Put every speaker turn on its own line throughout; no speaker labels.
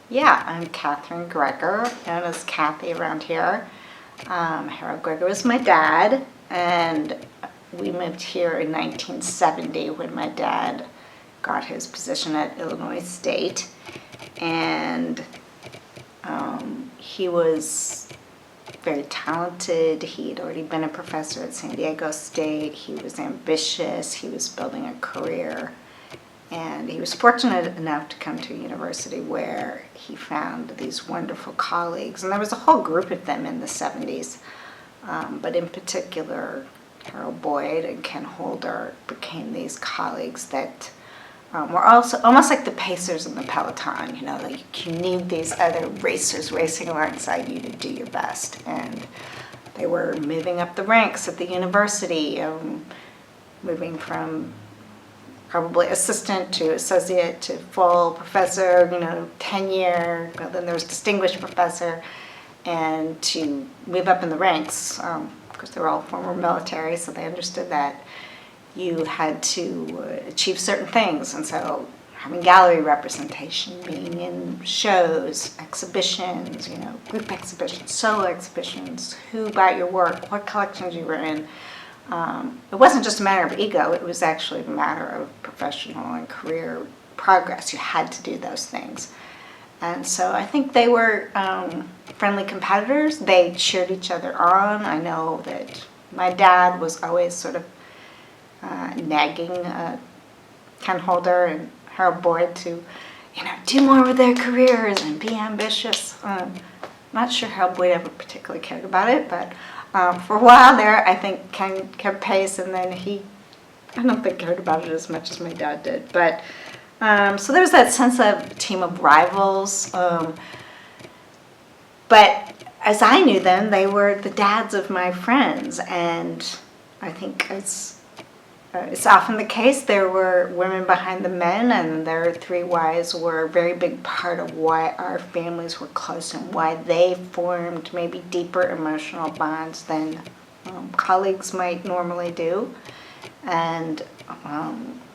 Yeah, I'm Catherine Greger, known as Kathy around here. Harold Greger was my dad, and we moved here in 1970 when my dad got his position at Illinois State. And he was very talented. He had already been a professor at San Diego State. He was ambitious. He was building a career. And he was fortunate enough to come to a university where he found these wonderful colleagues. And there was a whole group of them in the 70s. But in particular, Harold Boyd and Ken Holder became these colleagues that were also almost like the pacers in the peloton. You know, like you need these other racers racing alongside you to do your best. And they were moving up the ranks at the university, moving from probably assistant to associate to full professor, tenure, then there was distinguished professor, and to move up in the ranks, because they were all former military, so they understood that you had to achieve certain things. And so having gallery representation, being in shows, exhibitions, group exhibitions, solo exhibitions, who bought your work, what collections you were in. It wasn't just a matter of ego, it was actually a matter of professional and career progress. You had to do those things. And so I think they were friendly competitors. They cheered each other on. I know that my dad was always sort of nagging Ken Holder and Harold Boyd to, do more with their careers and be ambitious. Not sure Harold Boyd ever particularly cared about it, but for a while there, I think Ken kept pace, and then I don't think cared about it as much as my dad did. But so there was that sense of a team of rivals. But as I knew them, they were the dads of my friends, and I think it's often the case there were women behind the men, and their three wives were a very big part of why our families were close and why they formed maybe deeper emotional bonds than colleagues might normally do. And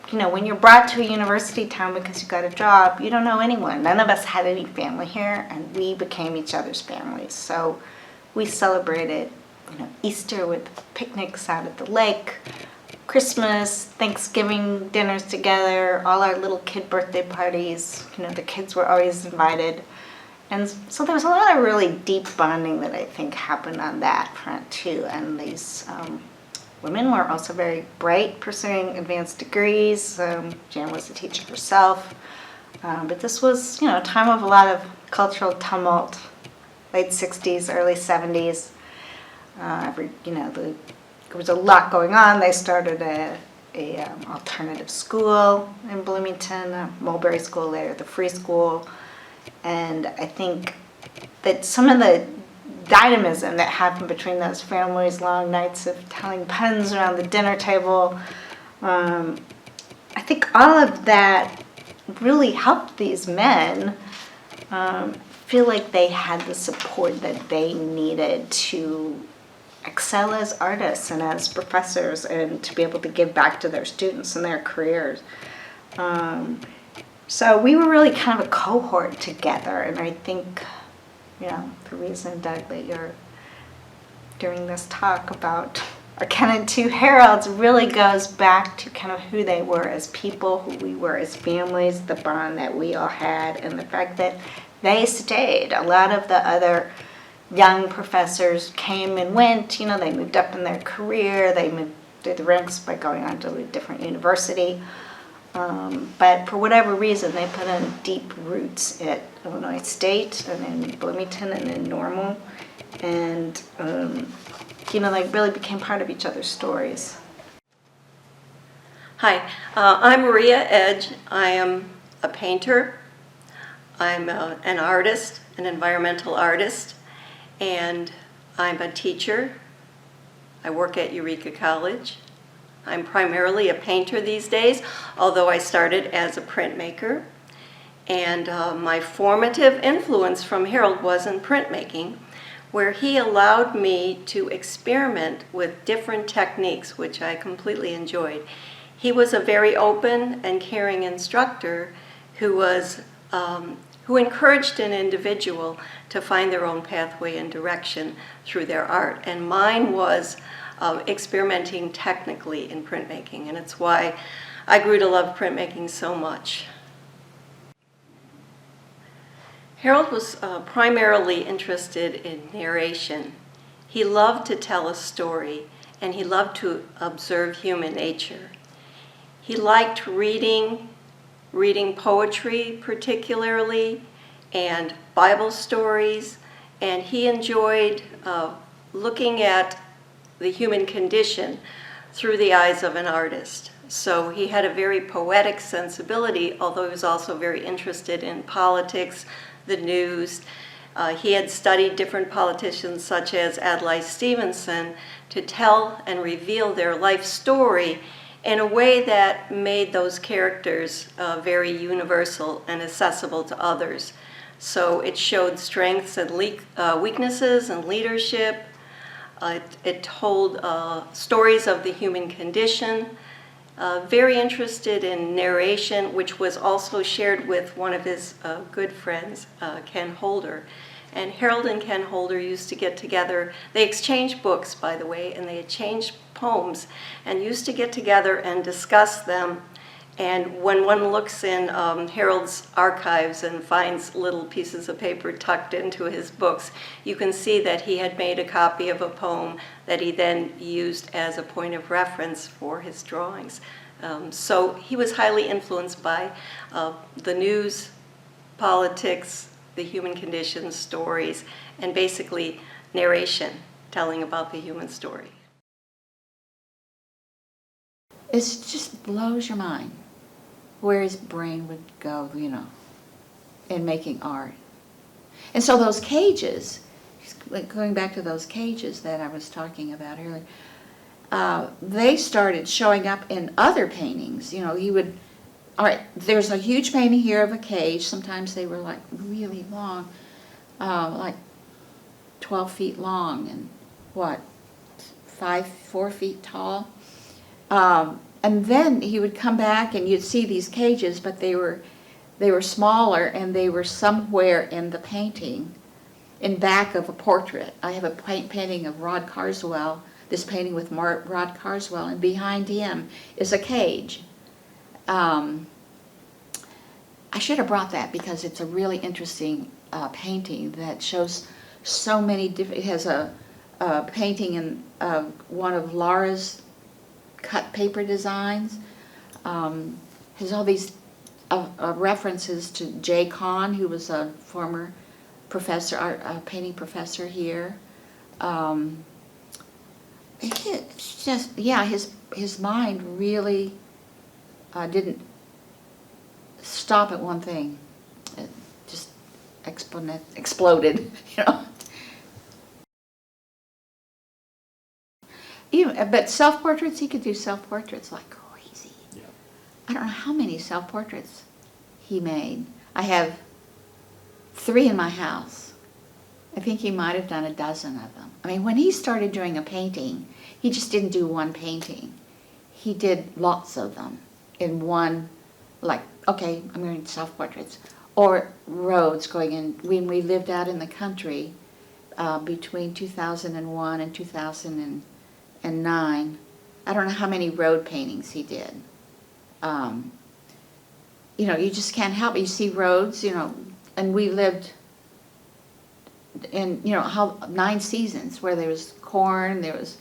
when you're brought to a university town because you got a job, you don't know anyone. None of us had any family here, and we became each other's families. So we celebrated Easter with picnics out at the lake, Christmas, Thanksgiving dinners together, all our little kid birthday parties. The kids were always invited. And so there was a lot of really deep bonding that I think happened on that front too. And these women were also very bright, pursuing advanced degrees. Jan was a teacher herself. But this was, a time of a lot of cultural tumult, late 60s, early 70s. There was a lot going on. They started a alternative school in Bloomington, Mulberry School, later the Free School. And I think that some of the dynamism that happened between those families, long nights of telling puns around the dinner table, I think all of that really helped these men feel like they had the support that they needed to excel as artists and as professors, and to be able to give back to their students and their careers. So we were really kind of a cohort together, and I think, the reason, Doug, that you're doing this talk about our kind of two Harolds really goes back to kind of who they were as people, who we were as families, the bond that we all had, and the fact that they stayed. A lot of the other young professors came and went. They moved up in their career. They moved through the ranks by going on to a different university. But for whatever reason, they put in deep roots at Illinois State and in Bloomington and in Normal. And, they really became part of each other's stories.
Hi, I'm Maria Edge. I am a painter. I'm an artist, an environmental artist. And I'm a teacher. I work at Eureka College. I'm primarily a painter these days, although I started as a printmaker. And my formative influence from Harold was in printmaking, where he allowed me to experiment with different techniques, which I completely enjoyed. He was a very open and caring instructor who who encouraged an individual to find their own pathway and direction through their art. And mine was experimenting technically in printmaking, and it's why I grew to love printmaking so much. Harold was primarily interested in narration. He loved to tell a story, and he loved to observe human nature. He liked reading poetry particularly, and Bible stories, and he enjoyed looking at the human condition through the eyes of an artist. So he had a very poetic sensibility, although he was also very interested in politics, the news. He had studied different politicians such as Adlai Stevenson to tell and reveal their life story in a way that made those characters very universal and accessible to others. So it showed strengths and weaknesses and leadership. It told stories of the human condition. Very interested in narration, which was also shared with one of his good friends, Ken Holder. And Harold and Ken Holder used to get together. They exchanged books, by the way, and they exchanged poems and used to get together and discuss them. And when one looks in Harold's archives and finds little pieces of paper tucked into his books, you can see that he had made a copy of a poem that he then used as a point of reference for his drawings. So he was highly influenced by the news, politics, the human condition, stories, and basically narration, telling about the human story.
It just blows your mind where his brain would go, in making art. And so those cages, going back to those cages that I was talking about earlier, they started showing up in other paintings. He would, all right, there's a huge painting here of a cage. Sometimes they were like really long, like 12 feet long and 4 feet tall. And then he would come back and you'd see these cages, but they were smaller and they were somewhere in the painting, in back of a portrait. I have a painting of Rod Carswell, this painting with Rod Carswell, and behind him is a cage. I should have brought that because it's a really interesting painting that shows so many different. It has a painting in one of Laura's cut paper designs. Has all these references to Jay Kahn, who was a former professor, painting professor here. It's just, his mind really didn't stop at one thing. It just exploded, But self-portraits, he could do self-portraits like crazy. Yeah. I don't know how many self-portraits he made. I have 3 in my house. I think he might have done a dozen of them. I mean, when he started doing a painting, he just didn't do one painting. He did lots of them in one, like, okay, I'm going to do self-portraits. Or roads going in. When we lived out in the country between 2001 and 2009, I don't know how many road paintings he did. You just can't help it. You see roads, and we lived in, how 9 seasons where there was corn, there was,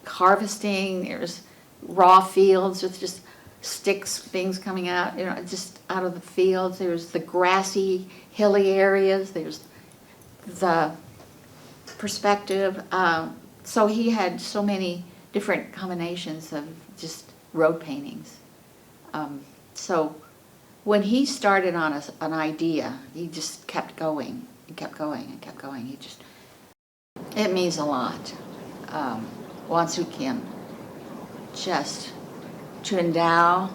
harvesting, there was raw fields with just sticks, things coming out, just out of the fields. There was the grassy, hilly areas. There's the perspective. So he had so many different combinations of just road paintings. So when he started on an idea, he just kept going and kept going and kept going. It means a lot. Wansoo Kim, just to endow,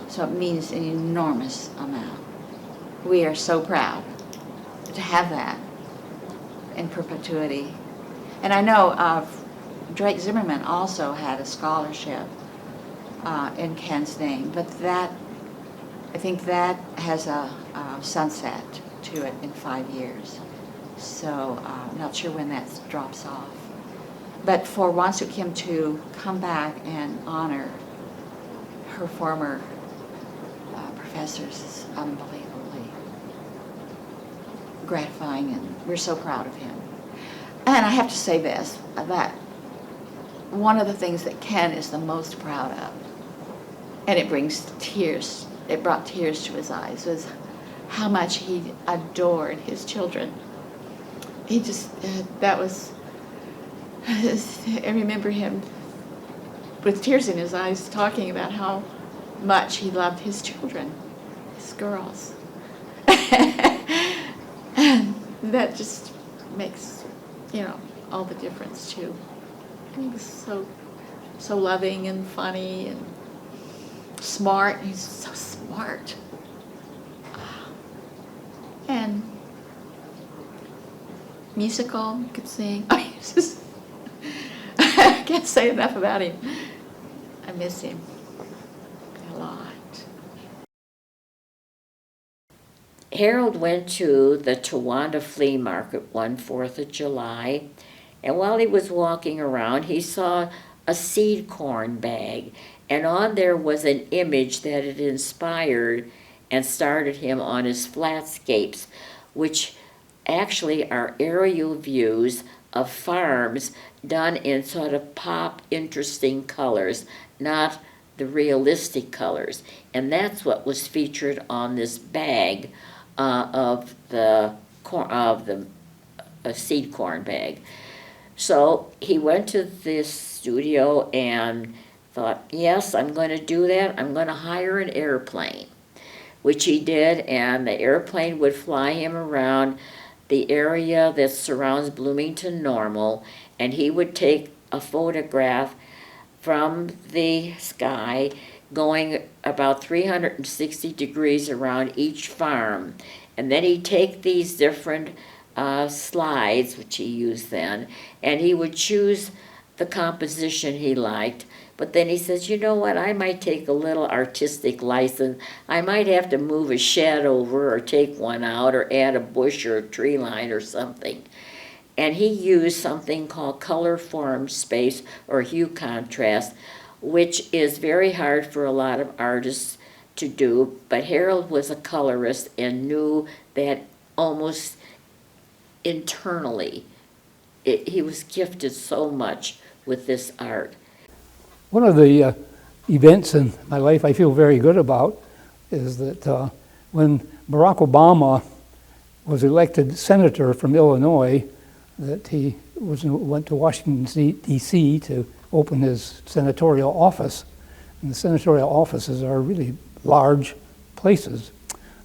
so it means an enormous amount. We are so proud to have that in perpetuity. And I know Drake Zimmerman also had a scholarship in Ken's name, but that I think that has a sunset to it in 5 years. So I'm not sure when that drops off. But for Wansuk Kim to come back and honor her former professors is unbelievably gratifying, and we're so proud of him. And I have to say this, that one of the things that Ken is the most proud of, and it brought tears to his eyes, was how much he adored his children. He just, I remember him with tears in his eyes talking about how much he loved his children, his girls. And that just makes, all the difference too. He was so loving and funny and smart. He's so smart. And musical, he could sing. I can't say enough about him. I miss him a lot.
Harold went to the Towanda Flea Market one 4th of July, and while he was walking around, he saw a seed corn bag, and on there was an image that had inspired and started him on his flatscapes, which actually are aerial views of farms done in sort of pop, interesting colors, not the realistic colors. And that's what was featured on this bag of the seed corn bag. So he went to this studio and thought, yes, I'm going to do that. I'm going to hire an airplane, which he did, and the airplane would fly him around the area that surrounds Bloomington Normal, and he would take a photograph from the sky going about 360 degrees around each farm. And then he'd take these different slides, which he used then, and he would choose the composition he liked. But then he says, you know what, I might take a little artistic license. I might have to move a shed over or take one out or add a bush or a tree line or something. And he used something called color form space or hue contrast, which is very hard for a lot of artists to do. But Harold was a colorist and knew that almost internally he was gifted so much with this art.
One of the events in my life I feel very good about is that when Barack Obama was elected senator from Illinois, that he went to Washington, D.C. to open his senatorial office. And the senatorial offices are really large places.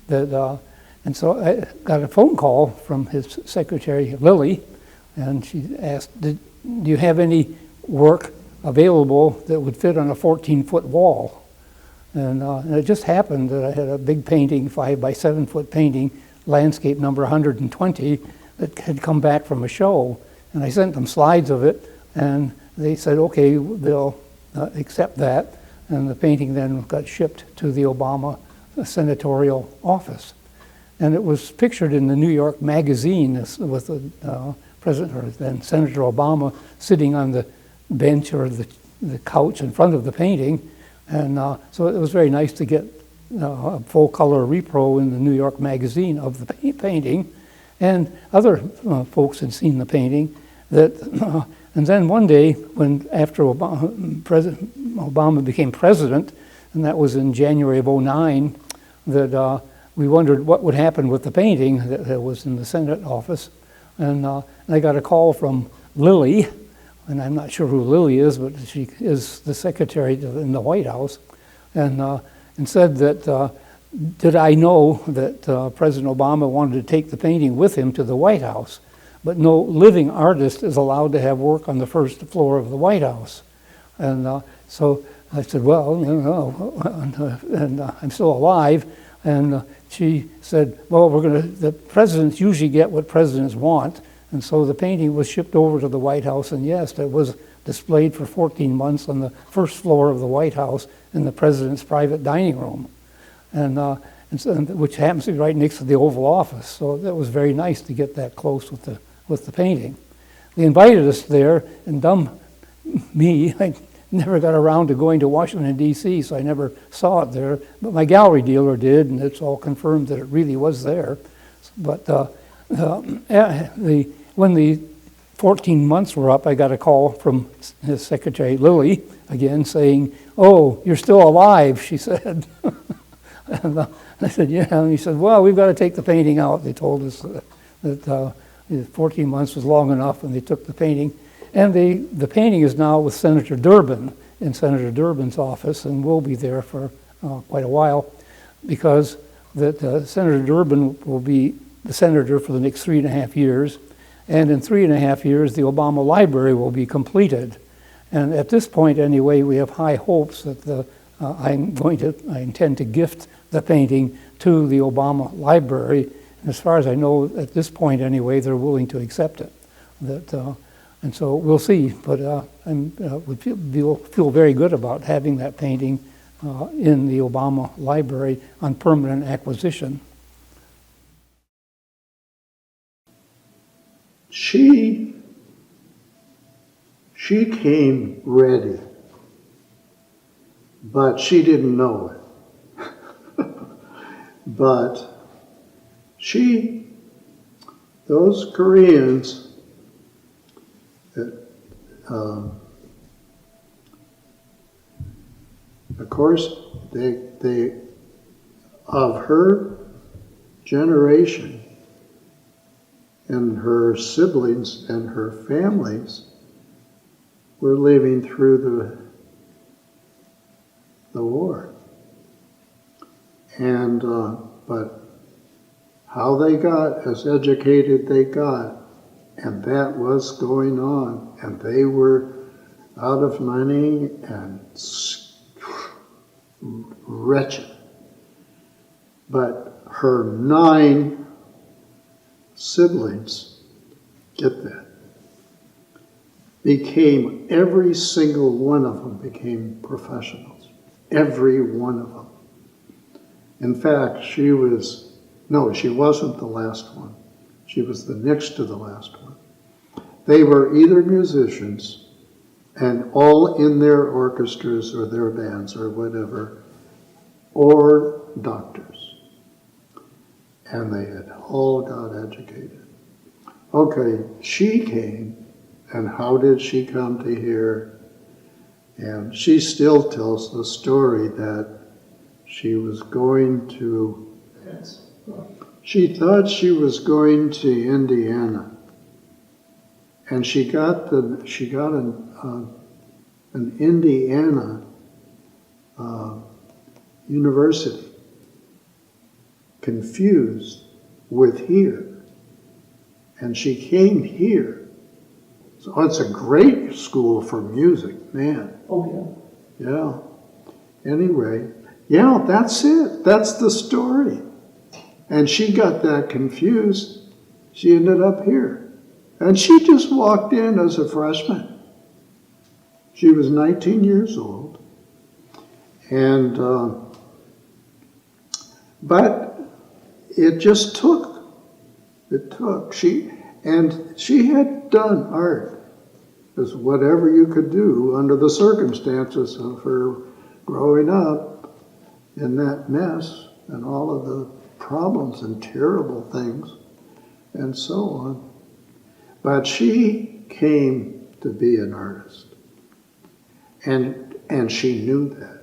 And so I got a phone call from his secretary, Lily, and she asked, do you have any work available that would fit on a 14-foot wall? And it just happened that I had a big painting, 5 by 7 foot painting, landscape number 120, that had come back from a show. And I sent them slides of it, and they said, okay, they'll accept that. And the painting then got shipped to the Obama senatorial office. And it was pictured in the New York Magazine with the President, or then Senator Obama, sitting on the bench or the couch in front of the painting. And so it was very nice to get a full color repro in the New York Magazine of the painting. And other folks had seen the painting. And then one day, after Obama became president, and that was in January of '09, that we wondered what would happen with the painting that was in the Senate office. And I got a call from Lily, and I'm not sure who Lily is, but she is the secretary in the White House, and said that did I know that President Obama wanted to take the painting with him to the White House, but no living artist is allowed to have work on the first floor of the White House. And so I said, well, and I'm still alive. And she said, well, the presidents usually get what presidents want. And so the painting was shipped over to the White House, and yes, it was displayed for 14 months on the first floor of the White House in the president's private dining room. which happens to be right next to the Oval Office. So that was very nice to get that close with the painting. They invited us there, and dumb me, I never got around to going to Washington, D.C., so I never saw it there. But my gallery dealer did, and it's all confirmed that it really was there. But when the 14 months were up, I got a call from his secretary, Lily, again, saying, "Oh, you're still alive," she said. And I said, "Yeah." And he said, "Well, we've got to take the painting out." They told us that 14 months was long enough, and they took the painting. And the painting is now with Senator Durbin in Senator Durbin's office, and will be there for quite a while, because Senator Durbin will be the senator for the next 3.5 years. And in 3.5 years, the Obama Library will be completed. And at this point, anyway, we have high hopes that I intend to gift the painting to the Obama Library. And as far as I know, at this point, anyway, they're willing to accept it. And so we'll see. But I would feel very good about having that painting in the Obama Library on permanent acquisition.
She came ready, but she didn't know it. But those Koreans, of course, they of her generation, and her siblings and her families were living through the war. And but how they got as educated they got, and that was going on, and they were out of money and wretched. But her 9 siblings, get that, every single one of them became professionals. Every one of them. In fact, she wasn't the last one. She was the next to the last one. They were either musicians, and all in their orchestras or their bands or whatever, or doctors. And they had all got educated. Okay, she came, and how did she come to here? And she still tells the story that she was going to, she thought she was going to Indiana, and she got an Indiana university confused with here, and she came here. So it's a great school for music, man.
Oh, yeah.
Yeah. Anyway, yeah, that's it. That's the story. And she got that confused. She ended up here. And she just walked in as a freshman. She was 19 years old. And, but it just took. It took. She had done art as whatever you could do under the circumstances of her growing up in that mess and all of the problems and terrible things and so on. But she came to be an artist. And she knew that.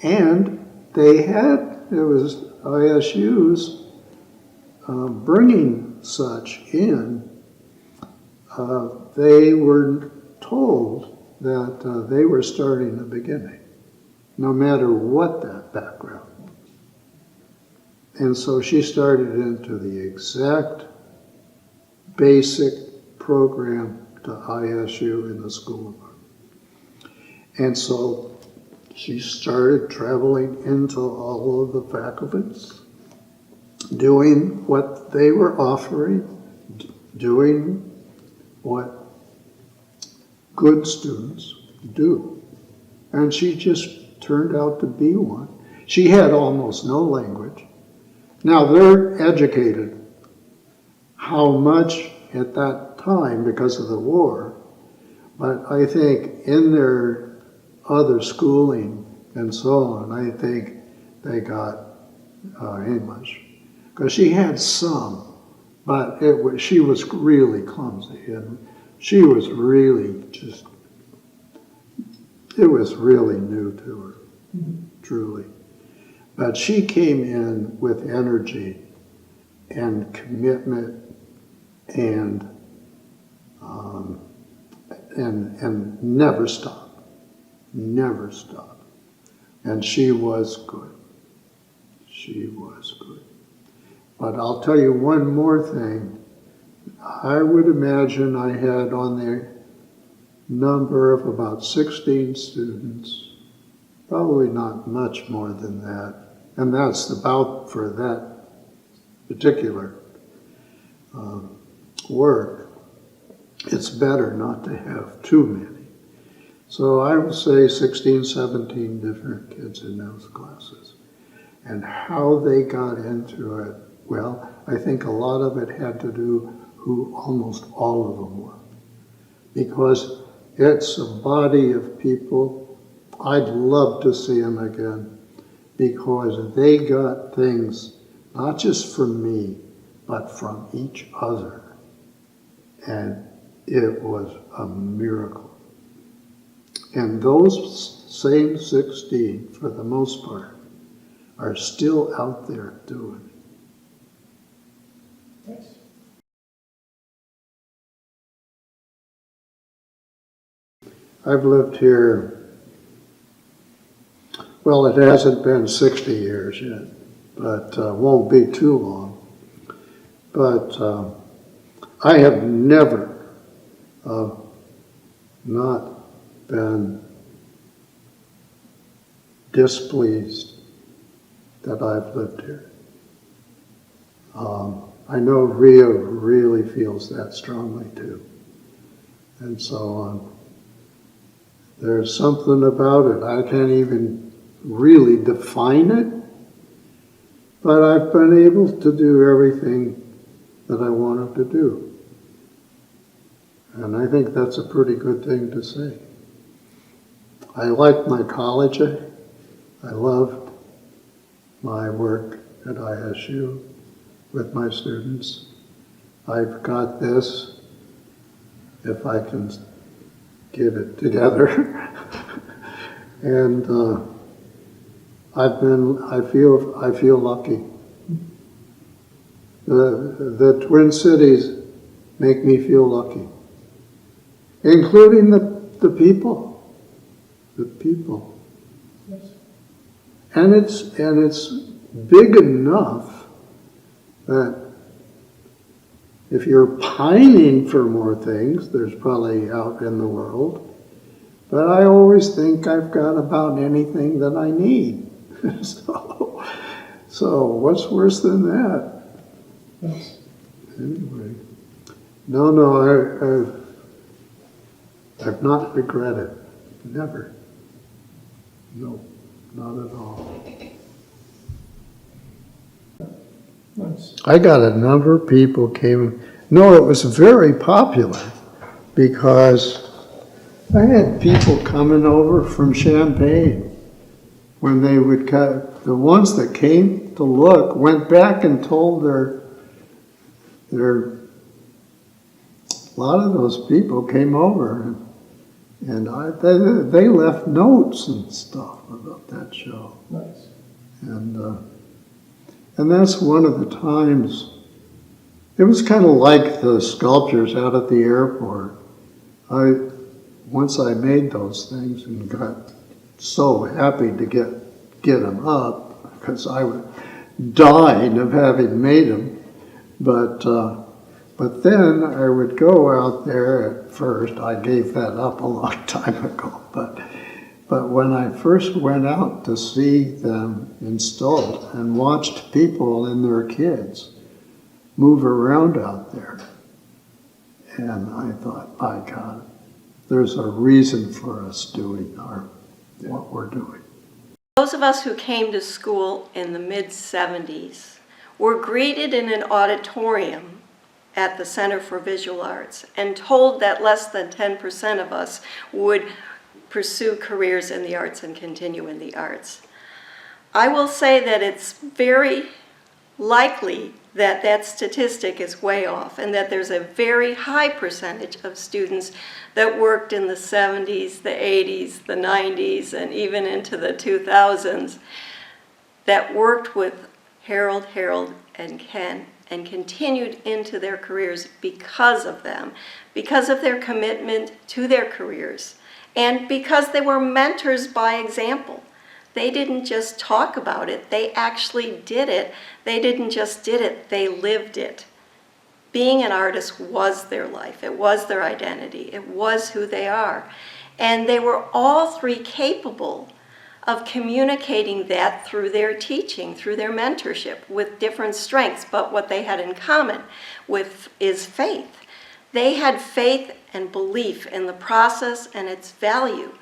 And it was ISU's bringing such in. They were told that they were starting the beginning, no matter what that background was. And so she started into the exact basic program to ISU in the School of Art. And so she started traveling into all of the faculties, doing what they were offering, doing what good students do. And she just turned out to be one. She had almost no language. Now, they're educated. How much at that time because of the war, but I think in their other schooling and so on, I think they got English. Because she had some, but she was really clumsy, and she was really just, it was really new to her, truly. But she came in with energy and commitment and never stopped, never stopped. And she was good. She was good. But I'll tell you one more thing. I would imagine I had on the number of about 16 students, probably not much more than that. And that's about for that particular work. It's better not to have too many. So I would say 16, 17 different kids in those classes. And how they got into it, well, I think a lot of it had to do who almost all of them were. Because it's a body of people. I'd love to see them again because they got things not just from me, but from each other. And it was a miracle. And those same 16, for the most part, are still out there doing it. I've lived here, well, it hasn't been 60 years yet, but won't be too long. But I have never not been displeased that I've lived here. I know Ria really feels that strongly too. And so there's something about it. I can't even really define it, but I've been able to do everything that I wanted to do. And I think that's a pretty good thing to say. I like my college. I loved my work at ISU with my students. I've got this, if I can get it together. And I feel lucky. The Twin Cities make me feel lucky, including the people. The people. Yes. And it's big enough that if you're pining for more things, there's probably out in the world. But I always think I've got about anything that I need. So what's worse than that? Yes. Anyway, no, I've not regretted. Never. No, not at all. Nice. I got a number of people came. No, it was very popular because I had people coming over from Champaign when they would cut. The ones that came to look went back and told their a lot of those people came over and they left notes and stuff about that show. Nice. And that's one of the times. It was kind of like the sculptures out at the airport. Once I made those things and got so happy to get them up because I was dying of having made them, but then I would go out there at first. I gave that up a long time ago, but when I first went out to see them installed and watched people and their kids move around out there, and I thought, by God, there's a reason for us doing what we're doing.
Those of us who came to school in the mid-70s were greeted in an auditorium at the Center for Visual Arts and told that less than 10% of us would pursue careers in the arts and continue in the arts. I will say that it's very likely that that statistic is way off and that there's a very high percentage of students that worked in the 70s, the 80s, the 90s, and even into the 2000s that worked with Harold, and Ken and continued into their careers because of them, because of their commitment to their careers, and because they were mentors by example. They didn't just talk about it, they actually did it. They didn't just did it, they lived it. Being an artist was their life, it was their identity, it was who they are. And they were all three capable of communicating that through their teaching, through their mentorship, with different strengths, but what they had in common with is faith. They had faith and belief in the process and its value,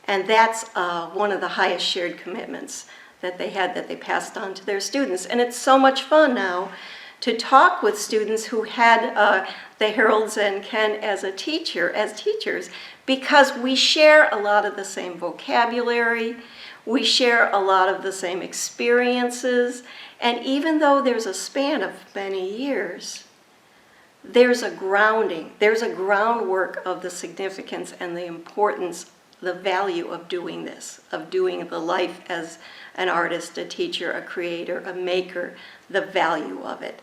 and that's one of the highest shared commitments that they had, that they passed on to their students. And it's so much fun now to talk with students who had the Harolds and Ken as teachers, because we share a lot of the same vocabulary, we share a lot of the same experiences, and even though there's a span of many years, there's a grounding, there's a groundwork of the significance and the importance, the value of doing this, of doing the life as an artist, a teacher, a creator, a maker, the value of it.